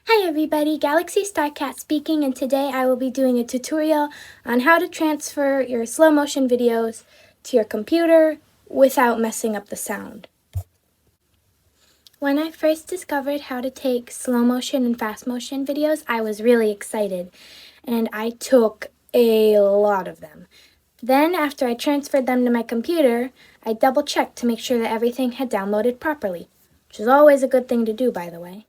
Hi everybody, Galaxy Starcat speaking, and today I will be doing a tutorial on how to transfer your slow motion videos to your computer without messing up the sound. When I first discovered how to take slow motion and fast motion videos, I was really excited, and I took a lot of them. Then after I transferred them to my computer, I double checked to make sure that everything had downloaded properly, which is always a good thing to do, by the way.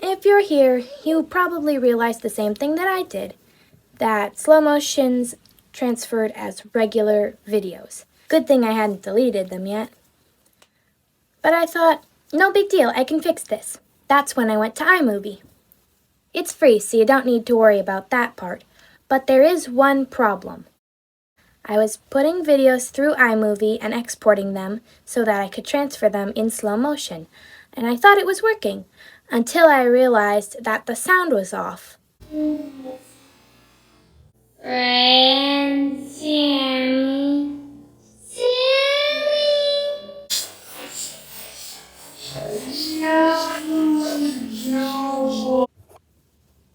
If you're here, you probably realized the same thing that I did, that slow motions transferred as regular videos. Good thing I hadn't deleted them yet. But I thought, no big deal, I can fix this. That's when I went to iMovie. It's free, so you don't need to worry about that part. But there is one problem. I was putting videos through iMovie and exporting them so that I could transfer them in slow motion, and I thought it was working, until I realized that the sound was off. Ryan, Sammy, no.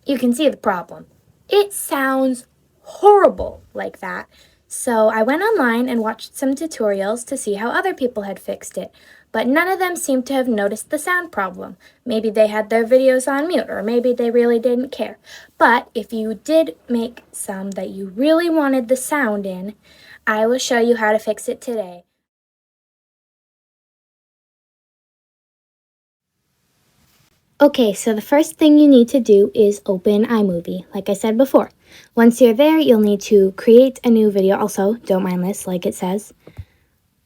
You can see the problem. It sounds horrible like that. So I went online and watched some tutorials to see how other people had fixed it, but none of them seemed to have noticed the sound problem. Maybe they had their videos on mute, or maybe they really didn't care. But if you did make some that you really wanted the sound in, I will show you how to fix it today. Okay, so the first thing you need to do is open iMovie, like I said before. Once you're there, you'll need to create a new video. Also, don't mind this, like it says.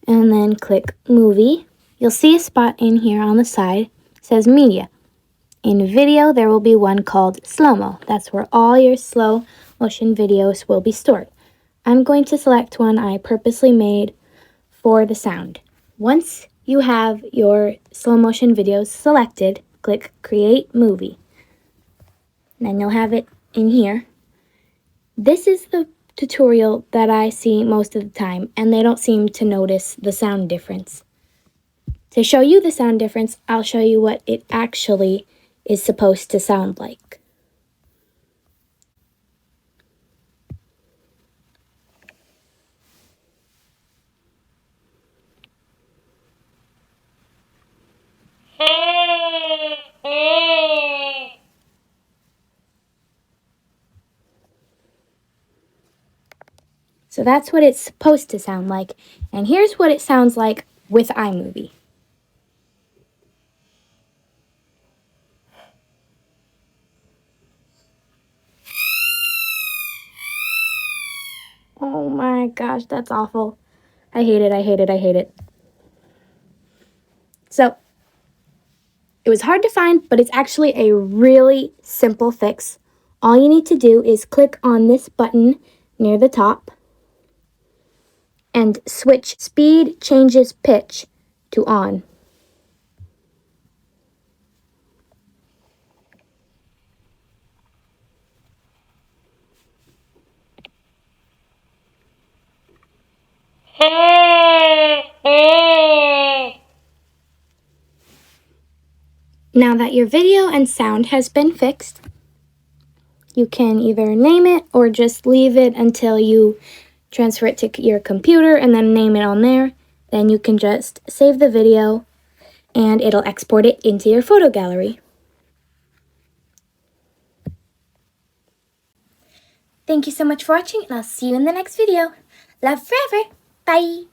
And then click Movie. You'll see a spot in here on the side. It says Media. In video, there will be one called Slow-Mo. That's where all your slow motion videos will be stored. I'm going to select one I purposely made for the sound. Once you have your slow motion videos selected, click Create Movie. Then you'll have it in here. This is the tutorial that I see most of the time, and they don't seem to notice the sound difference. To show you the sound difference, I'll show you what it actually is supposed to sound like. So that's what it's supposed to sound like, and here's what it sounds like with iMovie. Oh my gosh, that's awful. I hate it, I hate it, I hate it. So, it was hard to find, but it's actually a really simple fix. All you need to do is click on this button near the top and switch Speed Changes Pitch to on. Now that your video and sound has been fixed, you can either name it or just leave it until you transfer it to your computer and then name it on there. Then you can just save the video and it'll export it into your photo gallery. Thank you so much for watching, and I'll see you in the next video. Love forever. Bye.